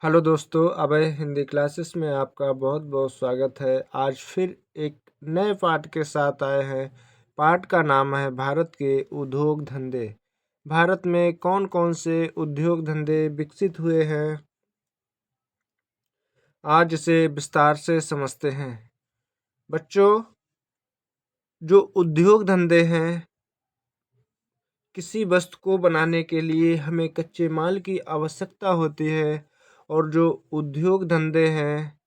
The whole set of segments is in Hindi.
हेलो दोस्तों, अभय हिंदी क्लासेस में आपका बहुत बहुत स्वागत है। आज फिर एक नए पाठ के साथ आए हैं। पाठ का नाम है भारत के उद्योग धंधे। भारत में कौन कौन से उद्योग धंधे विकसित हुए हैं, आज इसे विस्तार से समझते हैं। बच्चों, जो उद्योग धंधे हैं, किसी वस्तु को बनाने के लिए हमें कच्चे माल की आवश्यकता होती है, और जो उद्योग धंधे हैं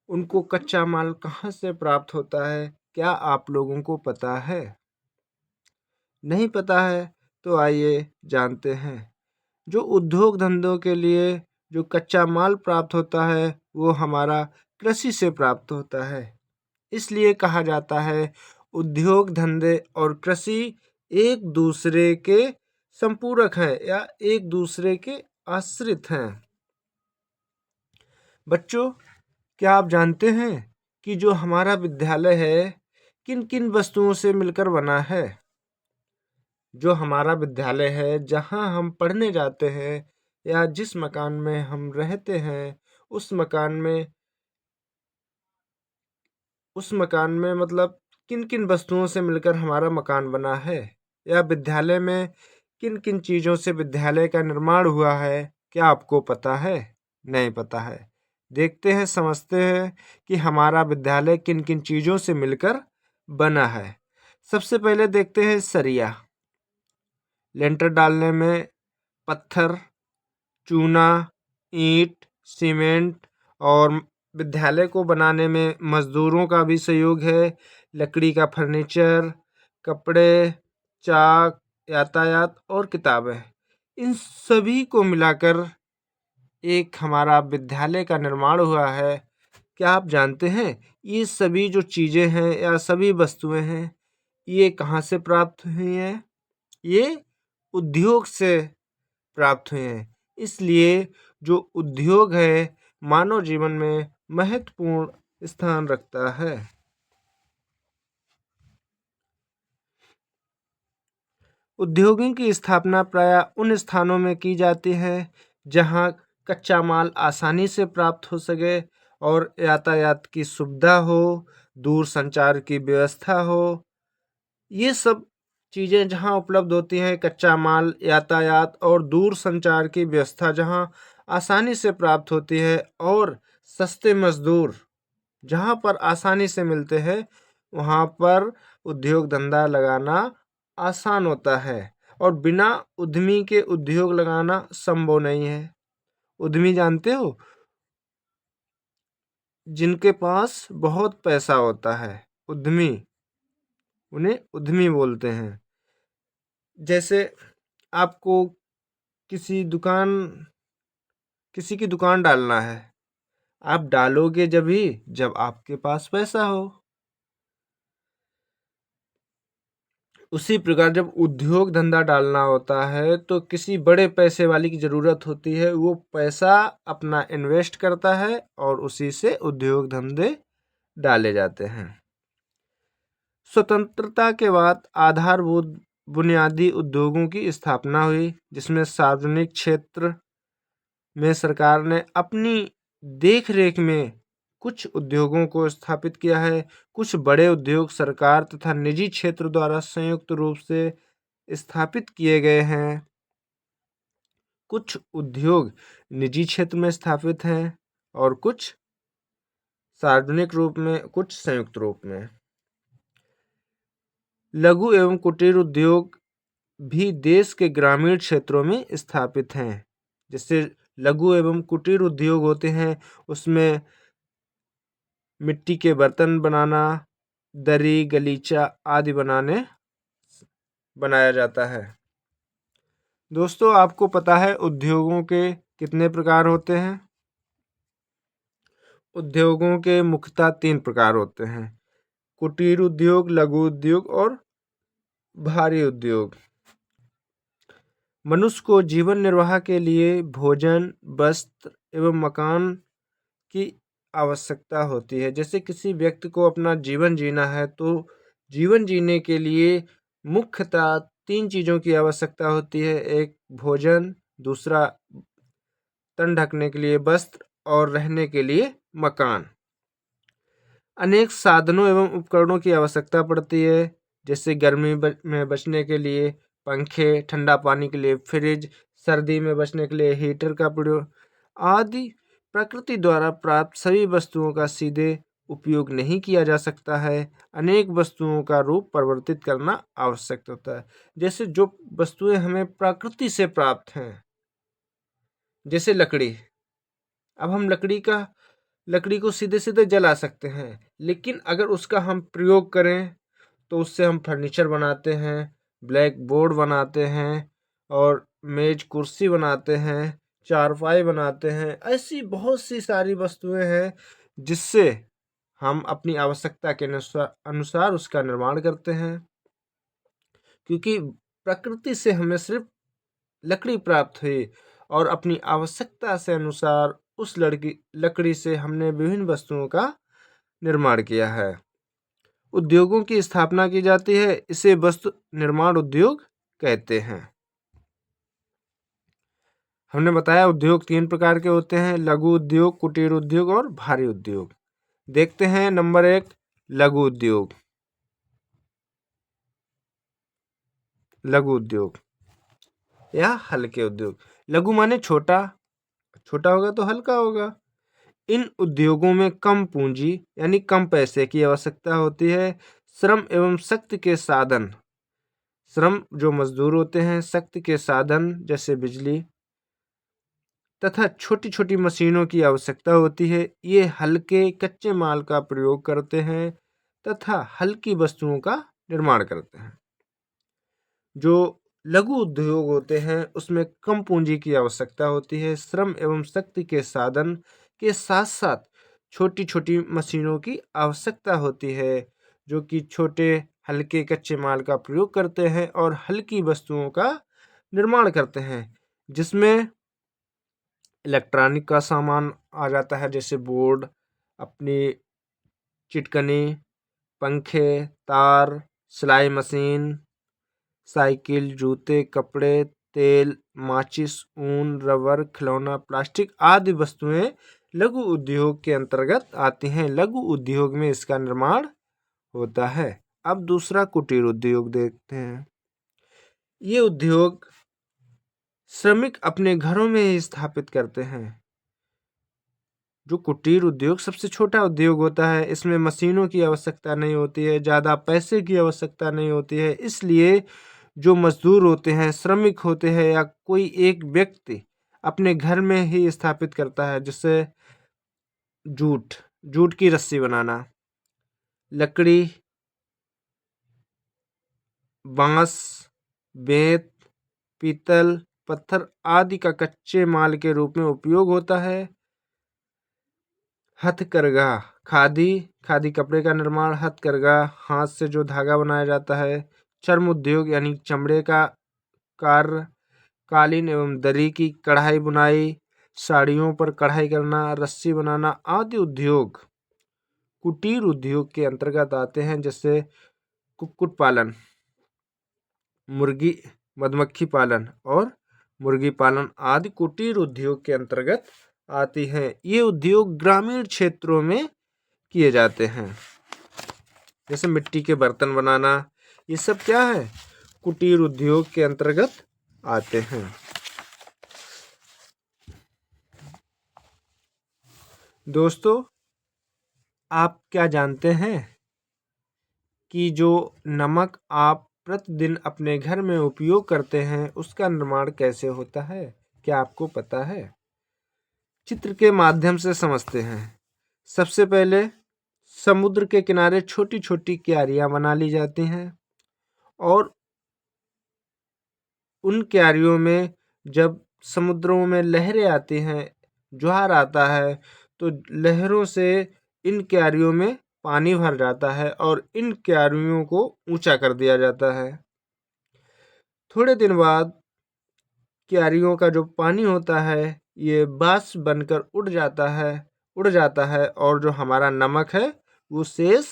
उनको कच्चा माल कहाँ से प्राप्त होता है, क्या आप लोगों को पता है? नहीं पता है तो आइए जानते हैं। जो उद्योग धंधों के लिए जो कच्चा माल प्राप्त होता है वो हमारा कृषि से प्राप्त होता है। इसलिए कहा जाता है उद्योग धंधे और कृषि एक दूसरे के संपूरक हैं या एक दूसरे के आश्रित हैं। बच्चों, क्या आप जानते हैं कि जो हमारा विद्यालय है किन किन वस्तुओं से मिलकर बना है? जो हमारा विद्यालय है, जहाँ हम पढ़ने जाते हैं या जिस मकान में हम रहते हैं, उस मकान में मतलब किन किन वस्तुओं से मिलकर हमारा मकान बना है, या विद्यालय में किन किन चीज़ों से विद्यालय का निर्माण हुआ है, क्या आपको पता है? नहीं पता है। देखते हैं, समझते हैं कि हमारा विद्यालय किन किन चीज़ों से मिलकर बना है। सबसे पहले देखते हैं सरिया। लेंटर डालने में पत्थर, चूना, ईंट, सीमेंट, और विद्यालय को बनाने में मजदूरों का भी सहयोग है। लकड़ी का फर्नीचर, कपड़े, चाक, यातायात और किताबें, इन सभी को मिलाकर एक हमारा विद्यालय का निर्माण हुआ है। क्या आप जानते हैं ये सभी जो चीज़ें हैं या सभी वस्तुएं हैं, ये कहाँ से प्राप्त हुई हैं? ये उद्योग से प्राप्त हुए हैं। इसलिए जो उद्योग है मानव जीवन में महत्वपूर्ण स्थान रखता है। उद्योगों की स्थापना प्रायः उन स्थानों में की जाती है जहां कच्चा माल आसानी से प्राप्त हो सके और यातायात की सुविधा हो, दूर संचार की व्यवस्था हो। ये सब चीज़ें जहाँ उपलब्ध होती हैं, कच्चा माल, यातायात और दूर संचार की व्यवस्था जहाँ आसानी से प्राप्त होती है, और सस्ते मजदूर जहाँ पर आसानी से मिलते हैं, वहाँ पर उद्योग धंधा लगाना आसान होता है। और बिना उद्यमी के उद्योग लगाना संभव नहीं है। उद्यमी जानते हो? जिनके पास बहुत पैसा होता है, उद्यमी, उन्हें उद्यमी बोलते हैं। जैसे आपको किसी दुकान किसी की दुकान डालना है, आप डालोगे जब आपके पास पैसा हो। उसी प्रकार जब उद्योग धंधा डालना होता है तो किसी बड़े पैसे वाले की ज़रूरत होती है। वो पैसा अपना इन्वेस्ट करता है और उसी से उद्योग धंधे डाले जाते हैं। स्वतंत्रता के बाद आधारभूत बुनियादी उद्योगों की स्थापना हुई, जिसमें सार्वजनिक क्षेत्र में सरकार ने अपनी देखरेख में कुछ उद्योगों को स्थापित किया है। कुछ बड़े उद्योग सरकार तथा निजी क्षेत्र द्वारा संयुक्त रूप से स्थापित किए गए हैं। कुछ उद्योग निजी क्षेत्र में स्थापित हैं और कुछ सार्वजनिक रूप में, कुछ संयुक्त रूप में। लघु एवं कुटीर उद्योग भी देश के ग्रामीण क्षेत्रों में स्थापित हैं। जैसे लघु एवं कुटीर उद्योग होते हैं, उसमें मिट्टी के बर्तन बनाना, दरी, गलीचा आदि बनाया जाता है। दोस्तों, आपको पता है उद्योगों के कितने प्रकार होते हैं? उद्योगों के मुख्यतः 3 प्रकार होते हैं: कुटीर उद्योग, लघु उद्योग और भारी उद्योग। मनुष्य को जीवन निर्वाह के लिए भोजन, वस्त्र एवं मकान की आवश्यकता होती है। जैसे किसी व्यक्ति को अपना जीवन जीना है तो जीवन जीने के लिए मुख्यतः 3 चीज़ों की आवश्यकता होती है। एक भोजन, दूसरा तन ढकने के लिए वस्त्र और रहने के लिए मकान। अनेक साधनों एवं उपकरणों की आवश्यकता पड़ती है, जैसे गर्मी में बचने के लिए पंखे, ठंडा पानी के लिए फ्रिज, सर्दी में बचने के लिए हीटर का प्रयोग आदि। प्रकृति द्वारा प्राप्त सभी वस्तुओं का सीधे उपयोग नहीं किया जा सकता है। अनेक वस्तुओं का रूप परिवर्तित करना आवश्यक होता है। जैसे जो वस्तुएं हमें प्रकृति से प्राप्त हैं, जैसे लकड़ी। अब हम लकड़ी को सीधे सीधे जला सकते हैं, लेकिन अगर उसका हम प्रयोग करें तो उससे हम फर्नीचर बनाते हैं, ब्लैक बोर्ड बनाते हैं, और मेज कुर्सी बनाते हैं, चारपाई बनाते हैं। ऐसी बहुत सी सारी वस्तुएं हैं जिससे हम अपनी आवश्यकता के अनुसार उसका निर्माण करते हैं। क्योंकि प्रकृति से हमें सिर्फ लकड़ी प्राप्त हुई, और अपनी आवश्यकता से अनुसार उस लकड़ी से हमने विभिन्न वस्तुओं का निर्माण किया है। उद्योगों की स्थापना की जाती है, इसे वस्तु निर्माण उद्योग कहते हैं। हमने बताया उद्योग 3 प्रकार के होते हैं: लघु उद्योग, कुटीर उद्योग और भारी उद्योग। देखते हैं नंबर 1, लघु उद्योग। लघु उद्योग या हल्के उद्योग। लघु माने छोटा, छोटा होगा तो हल्का होगा। इन उद्योगों में कम पूंजी यानी कम पैसे की आवश्यकता होती है। श्रम एवं शक्ति के साधन, श्रम जो मजदूर होते हैं, शक्ति के साधन जैसे बिजली तथा छोटी छोटी मशीनों की आवश्यकता होती है। ये हल्के कच्चे माल का प्रयोग करते हैं तथा हल्की वस्तुओं का निर्माण करते हैं। जो लघु उद्योग होते हैं उसमें कम पूंजी की आवश्यकता होती है। श्रम एवं शक्ति के साधन के साथ साथ छोटी छोटी मशीनों की आवश्यकता होती है, जो कि छोटे हल्के कच्चे माल का प्रयोग करते हैं और हल्की वस्तुओं का निर्माण करते हैं, जिसमें इलेक्ट्रॉनिक का सामान आ जाता है, जैसे बोर्ड, अपनी चिटकनी, पंखे, तार, सिलाई मशीन, साइकिल, जूते, कपड़े, तेल, माचिस, ऊन, रबर, खिलौना, प्लास्टिक आदि वस्तुएं लघु उद्योग के अंतर्गत आती हैं। लघु उद्योग में इसका निर्माण होता है। अब दूसरा कुटीर उद्योग देखते हैं। ये उद्योग श्रमिक अपने घरों में ही स्थापित करते हैं। जो कुटीर उद्योग सबसे छोटा उद्योग होता है, इसमें मशीनों की आवश्यकता नहीं होती है, ज़्यादा पैसे की आवश्यकता नहीं होती है। इसलिए जो मजदूर होते हैं, श्रमिक होते हैं, या कोई एक व्यक्ति अपने घर में ही स्थापित करता है। जैसे जूट की रस्सी बनाना, लकड़ी, बांस, बेंत, पीतल, पत्थर आदि का कच्चे माल के रूप में उपयोग होता है। हथकरघा, खादी कपड़े का निर्माण, हथकरघा हाथ से जो धागा बनाया जाता है। चर्म उद्योग यानी चमड़े का कार्य, कालीन एवं दरी की कढ़ाई बुनाई, साड़ियों पर कढ़ाई करना, रस्सी बनाना आदि उद्योग कुटीर उद्योग के अंतर्गत आते हैं। जैसे कुक्कुट पालन, मुर्गी मधुमक्खी पालन और मुर्गी पालन आदि कुटीर उद्योग के अंतर्गत आती हैं। ये उद्योग ग्रामीण क्षेत्रों में किए जाते हैं। जैसे मिट्टी के बर्तन बनाना, ये सब क्या है, कुटीर उद्योग के अंतर्गत आते हैं। दोस्तों, आप क्या जानते हैं कि जो नमक आप प्रतिदिन अपने घर में उपयोग करते हैं उसका निर्माण कैसे होता है? क्या आपको पता है? चित्र के माध्यम से समझते हैं। सबसे पहले समुद्र के किनारे छोटी छोटी क्यारियां बना ली जाती हैं, और उन क्यारियों में जब समुद्रों में लहरें आती हैं, ज्वार आता है, तो लहरों से इन क्यारियों में पानी भर जाता है और इन क्यारियों को ऊंचा कर दिया जाता है। थोड़े दिन बाद क्यारियों का जो पानी होता है ये वाष्प बनकर उड़ जाता है, और जो हमारा नमक है वो शेष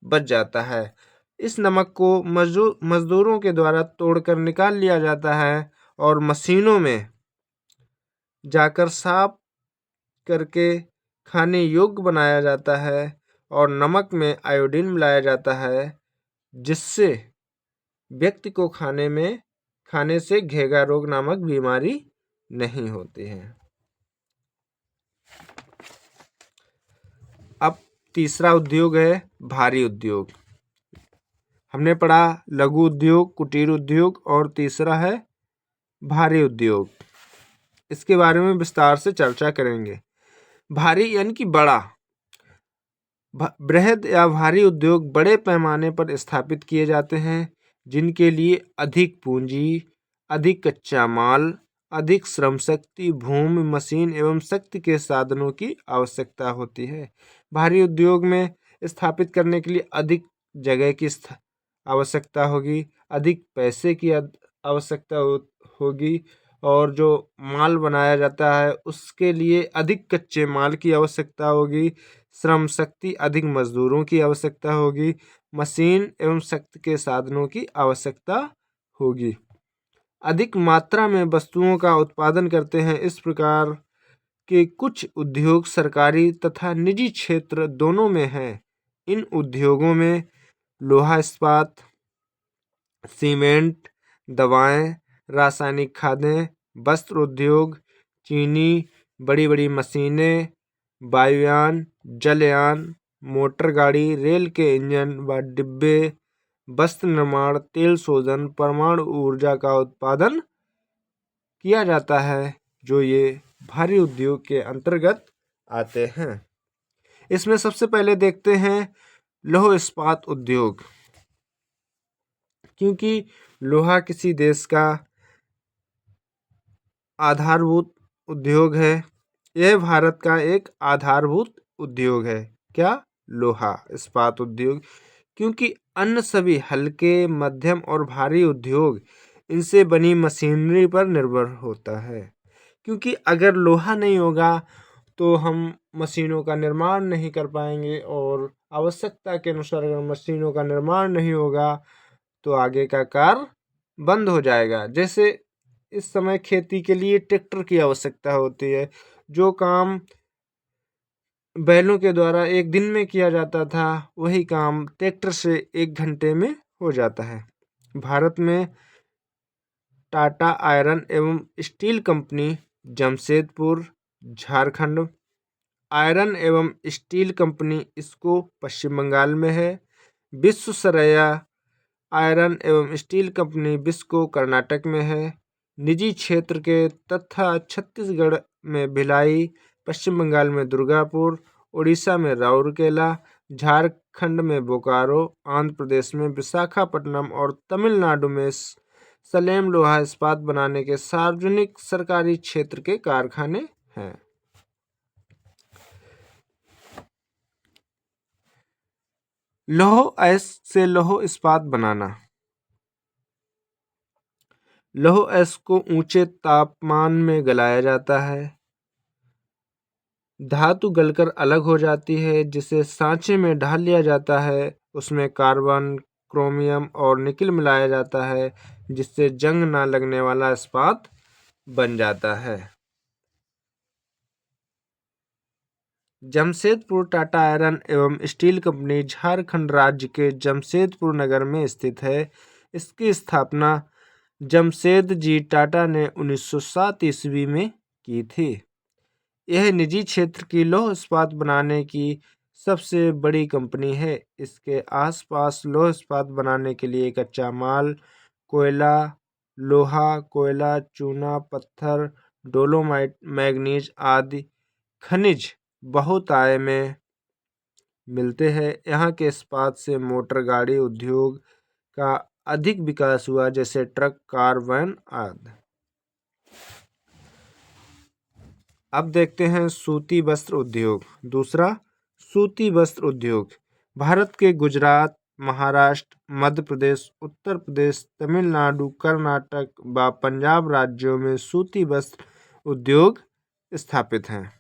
बच जाता है। इस नमक को मजदूरों के द्वारा तोड़कर निकाल लिया जाता है और मशीनों में जाकर साफ करके खाने योग्य बनाया जाता है और नमक में आयोडीन मिलाया जाता है, जिससे व्यक्ति को खाने से घेगा रोग नामक बीमारी नहीं होती है। अब तीसरा उद्योग है भारी उद्योग। हमने पढ़ा लघु उद्योग, कुटीर उद्योग और तीसरा है भारी उद्योग। इसके बारे में विस्तार से चर्चा करेंगे। भारी यानी कि बड़ा। बृहद या भारी उद्योग बड़े पैमाने पर स्थापित किए जाते हैं, जिनके लिए अधिक पूंजी, अधिक कच्चा माल, अधिक श्रम शक्ति, भूमि, मशीन एवं शक्ति के साधनों की आवश्यकता होती है। भारी उद्योग में स्थापित करने के लिए अधिक जगह की आवश्यकता होगी, अधिक पैसे की आवश्यकता होगी और जो माल बनाया जाता है उसके लिए अधिक कच्चे माल की आवश्यकता होगी, श्रम शक्ति अधिक मजदूरों की आवश्यकता होगी, मशीन एवं शक्ति के साधनों की आवश्यकता होगी। अधिक मात्रा में वस्तुओं का उत्पादन करते हैं। इस प्रकार के कुछ उद्योग सरकारी तथा निजी क्षेत्र दोनों में हैं। इन उद्योगों में लोहा इस्पात, सीमेंट, दवाएं, रासायनिक खादें, वस्त्र उद्योग, चीनी, बड़ी बड़ी मशीनें, वायुयान, जलयान, मोटर गाड़ी, रेल के इंजन व डिब्बे, वस्त्र निर्माण, तेल शोधन, परमाणु ऊर्जा का उत्पादन किया जाता है, जो ये भारी उद्योग के अंतर्गत आते हैं। इसमें सबसे पहले देखते हैं लौह इस्पात उद्योग। क्योंकि लोहा किसी देश का आधारभूत उद्योग है, यह भारत का एक आधारभूत उद्योग है। क्या? लोहा इस्पात उद्योग। क्योंकि अन्य सभी हल्के, मध्यम और भारी उद्योग इनसे बनी मशीनरी पर निर्भर होता है। क्योंकि अगर लोहा नहीं होगा तो हम मशीनों का निर्माण नहीं कर पाएंगे, और आवश्यकता के अनुसार अगर मशीनों का निर्माण नहीं होगा तो आगे का कार्य बंद हो जाएगा। जैसे इस समय खेती के लिए ट्रैक्टर की आवश्यकता होती है। जो काम बैलों के द्वारा एक दिन में किया जाता था, वही काम ट्रैक्टर से 1 घंटे में हो जाता है। भारत में टाटा आयरन एवं steel company, Jamshedpur, Jharkhand, iron एवं स्टील कंपनी इसको पश्चिम बंगाल में है। विश्वेश्वरैया आयरन एवं स्टील कंपनी बिस्को कर्नाटक में है। निजी क्षेत्र के तथा छत्तीसगढ़ में भिलाई, पश्चिम बंगाल में दुर्गापुर, उड़ीसा में राउरकेला, झारखंड में बोकारो, आंध्र प्रदेश में विशाखापट्टनम और तमिलनाडु में सलेम लोहा इस्पात बनाने के सार्वजनिक सरकारी क्षेत्र के कारखाने हैं। लौह अयस्क से लौह इस्पात बनाना। लौह अयस्क को ऊंचे तापमान में गलाया जाता है। धातु गलकर अलग हो जाती है, जिसे सांचे में ढाल लिया जाता है। उसमें कार्बन, क्रोमियम और निकेल मिलाया जाता है, जिससे जंग ना लगने वाला इस्पात बन जाता है। जमशेदपुर टाटा आयरन एवं स्टील कंपनी झारखंड राज्य के जमशेदपुर नगर में स्थित है। इसकी स्थापना जमशेदजी टाटा ने 1907 ईस्वी में की थी। यह निजी क्षेत्र की लौह इस्पात बनाने की सबसे बड़ी कंपनी है। इसके आसपास लौह इस्पात बनाने के लिए कच्चा माल, कोयला, लोहा, कोयला, चूना, पत्थर, डोलोमाइट, मैग्नीज आदि खनिज बहुत आय में मिलते हैं। यहाँ के इस्पात से मोटर गाड़ी उद्योग का अधिक विकास हुआ, जैसे ट्रक, कार, वैन आदि। अब देखते हैं सूती वस्त्र उद्योग। दूसरा, सूती वस्त्र उद्योग। भारत के गुजरात, महाराष्ट्र, मध्य प्रदेश, उत्तर प्रदेश, तमिलनाडु, कर्नाटक व पंजाब राज्यों में सूती वस्त्र उद्योग स्थापित हैं।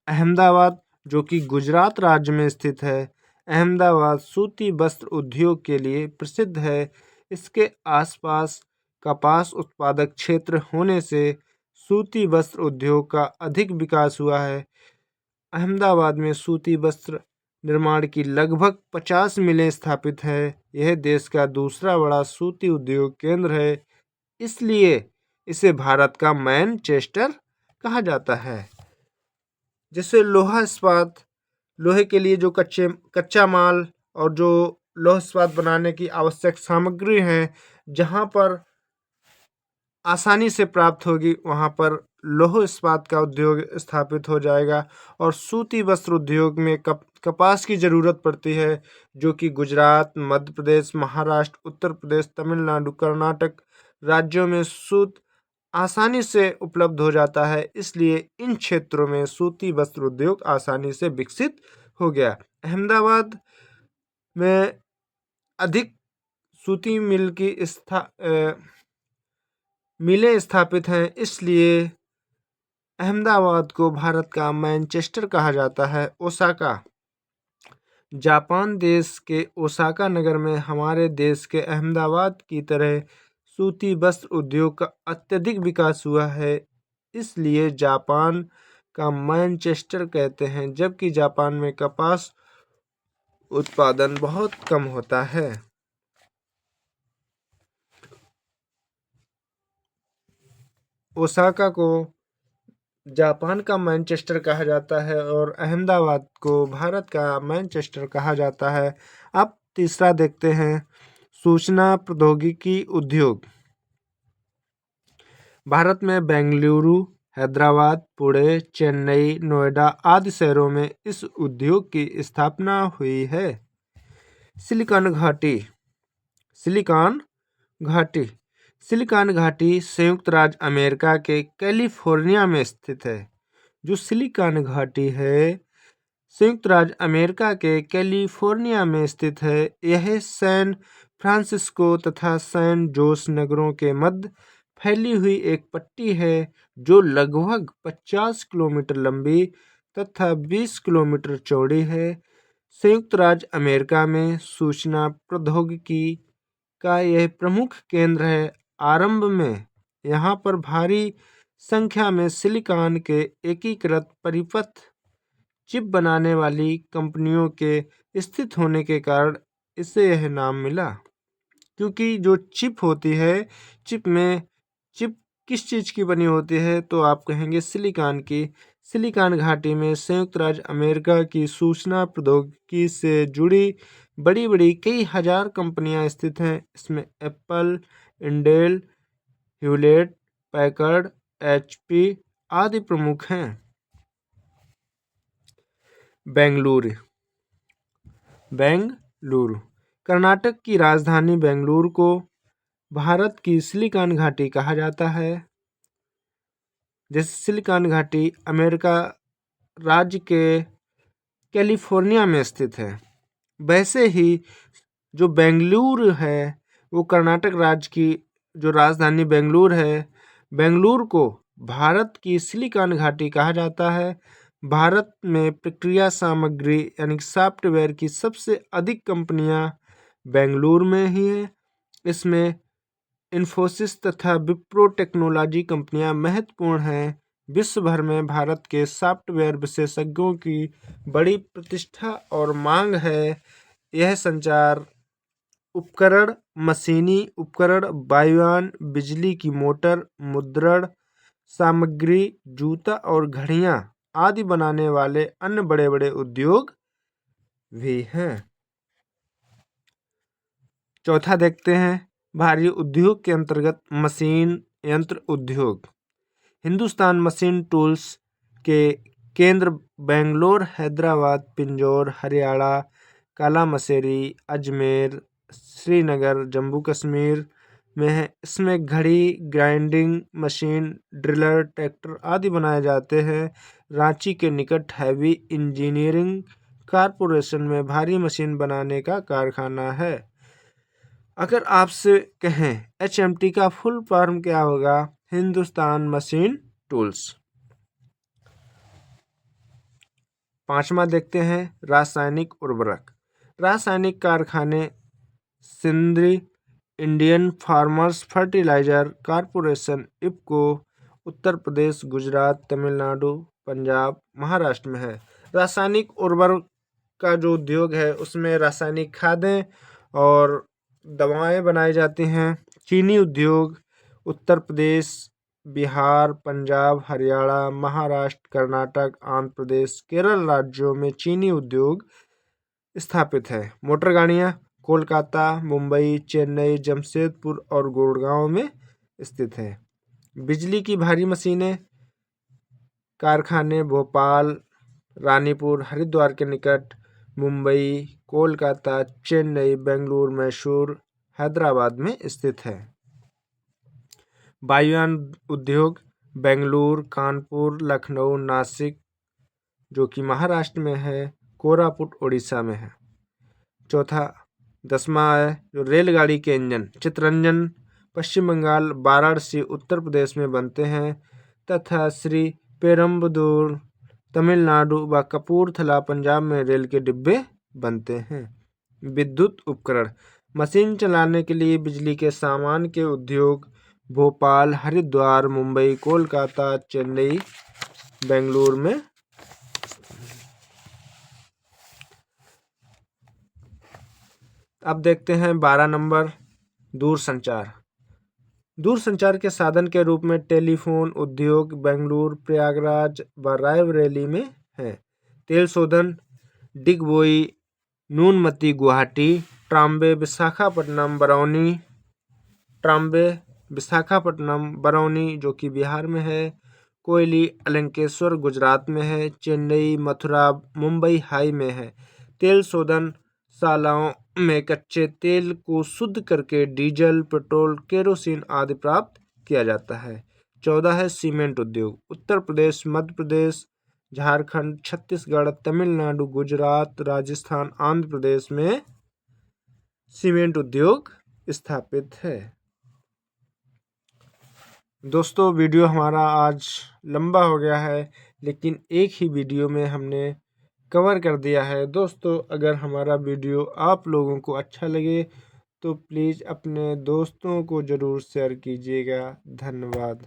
अहमदाबाद, जो कि गुजरात राज्य में स्थित है, अहमदाबाद सूती वस्त्र उद्योग के लिए प्रसिद्ध है। इसके आसपास कपास उत्पादक क्षेत्र होने से सूती वस्त्र उद्योग का अधिक विकास हुआ है। अहमदाबाद में सूती वस्त्र निर्माण की लगभग 50 मिलें स्थापित है। यह देश का दूसरा बड़ा सूती उद्योग केंद्र है, इसलिए इसे भारत का मैनचेस्टर कहा जाता है। जैसे लोहा इस्पात, लोहे के लिए जो कच्चा माल और जो लौह इस्पात बनाने की आवश्यक सामग्री है, जहाँ पर आसानी से प्राप्त होगी वहाँ पर लौह इस्पात का उद्योग स्थापित हो जाएगा। और सूती वस्त्र उद्योग में कपास की ज़रूरत पड़ती है, जो कि गुजरात, मध्य प्रदेश, महाराष्ट्र, उत्तर प्रदेश, तमिलनाडु, कर्नाटक राज्यों में सूत आसानी से उपलब्ध हो जाता है, इसलिए इन क्षेत्रों में सूती वस्त्र उद्योग आसानी से विकसित हो गया। अहमदाबाद में अधिक सूती मिलें स्थापित हैं, इसलिए अहमदाबाद को भारत का मैनचेस्टर कहा जाता है। ओसाका, जापान देश के ओसाका नगर में हमारे देश के अहमदाबाद की तरह सूती वस्त्र उद्योग का अत्यधिक विकास हुआ है, इसलिए जापान का मैनचेस्टर कहते हैं, जबकि जापान में कपास उत्पादन बहुत कम होता है। ओसाका को जापान का मैनचेस्टर कहा जाता है और अहमदाबाद को भारत का मैनचेस्टर कहा जाता है। अब तीसरा देखते हैं, सूचना प्रौद्योगिकी उद्योग। भारत में बेंगलुरु, हैदराबाद, पुणे, चेन्नई, नोएडा आदि शहरों में इस उद्योग की स्थापना हुई है। सिलिकॉन घाटी, सिलिकॉन घाटी सिलिकॉन घाटी संयुक्त राज्य अमेरिका के कैलिफोर्निया में स्थित है। जो सिलिकॉन घाटी है, संयुक्त राज्य अमेरिका के कैलिफोर्निया में स्थित है। यह सैन फ्रांसिस्को तथा सैन जोस नगरों के मध्य फैली हुई एक पट्टी है, जो लगभग 50 किलोमीटर लंबी तथा 20 किलोमीटर चौड़ी है। संयुक्त राज्य अमेरिका में सूचना प्रौद्योगिकी का यह प्रमुख केंद्र है। आरंभ में यहाँ पर भारी संख्या में सिलिकॉन के एकीकृत परिपथ चिप बनाने वाली कंपनियों के स्थित होने के कारण इसे यह नाम मिला। क्योंकि जो चिप होती है, चिप किस चीज़ की बनी होती है, तो आप कहेंगे सिलिकॉन की। सिलिकॉन घाटी में संयुक्त राज्य अमेरिका की सूचना प्रौद्योगिकी से जुड़ी बड़ी बड़ी कई हजार कंपनियां स्थित हैं। इसमें Apple, Intel, Hewlett Packard, HP आदि प्रमुख हैं। बेंगलुरु, कर्नाटक की राजधानी बेंगलुरु को भारत की सिलिकॉन घाटी कहा जाता है। जैसे सिलिकॉन घाटी अमेरिका राज्य के कैलिफोर्निया में स्थित है, वैसे ही जो बेंगलुरु है वो कर्नाटक राज्य की जो राजधानी बेंगलुरु है, बेंगलुरु को भारत की सिलिकॉन घाटी कहा जाता है। भारत में प्रक्रिया सामग्री यानी सॉफ्टवेयर की सबसे अधिक कंपनियां बेंगलुरु में ही है। इसमें इन्फोसिस तथा विप्रो टेक्नोलॉजी कंपनियां महत्वपूर्ण हैं। विश्व भर में भारत के सॉफ्टवेयर विशेषज्ञों की बड़ी प्रतिष्ठा और मांग है। यह संचार उपकरण, मशीनी उपकरण, वायुयान, बिजली की मोटर, मुद्रण सामग्री, जूता और घड़ियां आदि बनाने वाले अन्य बड़े बड़े उद्योग भी हैं। चौथा देखते हैं, भारी उद्योग के अंतर्गत मशीन यंत्र उद्योग। हिंदुस्तान मशीन टूल्स के केंद्र बेंगलोर, हैदराबाद, पिंजौर, हरियाणा, कालामसेरी, अजमेर, श्रीनगर, जम्मू कश्मीर में है। इसमें घड़ी, ग्राइंडिंग मशीन, ड्रिलर, ट्रैक्टर आदि बनाए जाते हैं। रांची के निकट हैवी इंजीनियरिंग कारपोरेशन में भारी मशीन बनाने का कारखाना है। अगर आपसे कहें HMT का फुल फॉर्म क्या होगा, हिंदुस्तान मशीन टूल्स। पांचवा देखते हैं, रासायनिक उर्वरक। रासायनिक कारखाने Sindri, Indian farmers fertiliser corporation, IFFCO Uttar Pradesh, Gujarat, Tamil Nadu, Punjab, Maharashtra में है। रासायनिक उर्वरक का जो उद्योग है उसमें रासायनिक खादें और दवाएं बनाई जाती हैं। चीनी उद्योग उत्तर प्रदेश, बिहार, पंजाब, हरियाणा, महाराष्ट्र, कर्नाटक, आंध्र प्रदेश, केरल राज्यों में चीनी उद्योग स्थापित है। मोटर गाड़ियाँ कोलकाता, मुंबई, चेन्नई, जमशेदपुर और गुड़गांव में स्थित है। बिजली की भारी मशीनें कारखाने भोपाल, रानीपुर, हरिद्वार के निकट, मुंबई, कोलकाता, चेन्नई, बेंगलुरु, मैसूर, हैदराबाद में स्थित है। वायुयान उद्योग बेंगलुरु, कानपुर, लखनऊ, नासिक जो कि महाराष्ट्र में है, कोरापुट उड़ीसा में है। चौथा 10वां है जो रेलगाड़ी के इंजन चित्तरंजन पश्चिम बंगाल, वाराणसी उत्तर प्रदेश में बनते हैं तथा श्री पेरम्बदूर तमिलनाडु व कपूरथला पंजाब में रेल के डिब्बे बनते हैं। विद्युत उपकरण मशीन चलाने के लिए बिजली के सामान के उद्योग भोपाल, हरिद्वार, मुंबई, कोलकाता, चेन्नई, बेंगलुरु में। अब देखते हैं 12 नंबर दूरसंचार। दूरसंचार के साधन के रूप में टेलीफोन उद्योग बेंगलुरु, प्रयागराज व रायबरेली में है। तेल शोधन डिगबोई, नूनमती गुवाहाटी, ट्राम्बे विशाखापट्टनम बरौनी जो कि बिहार में है, कोयली अलंकेश्वर गुजरात में है, चेन्नई, मथुरा, मुंबई हाई में है। तेल शोधन शालाओं में कच्चे तेल को शुद्ध करके डीजल, पेट्रोल, केरोसिन आदि प्राप्त किया जाता है। 14 है सीमेंट उद्योग। उत्तर प्रदेश, मध्य प्रदेश, झारखंड, छत्तीसगढ़, तमिलनाडु, गुजरात, राजस्थान, आंध्र प्रदेश में सीमेंट उद्योग स्थापित है। दोस्तों वीडियो हमारा आज लंबा हो गया है, लेकिन एक ही वीडियो में हमने कवर कर दिया है। दोस्तों अगर हमारा वीडियो आप लोगों को अच्छा लगे तो प्लीज़ अपने दोस्तों को ज़रूर शेयर कीजिएगा। धन्यवाद।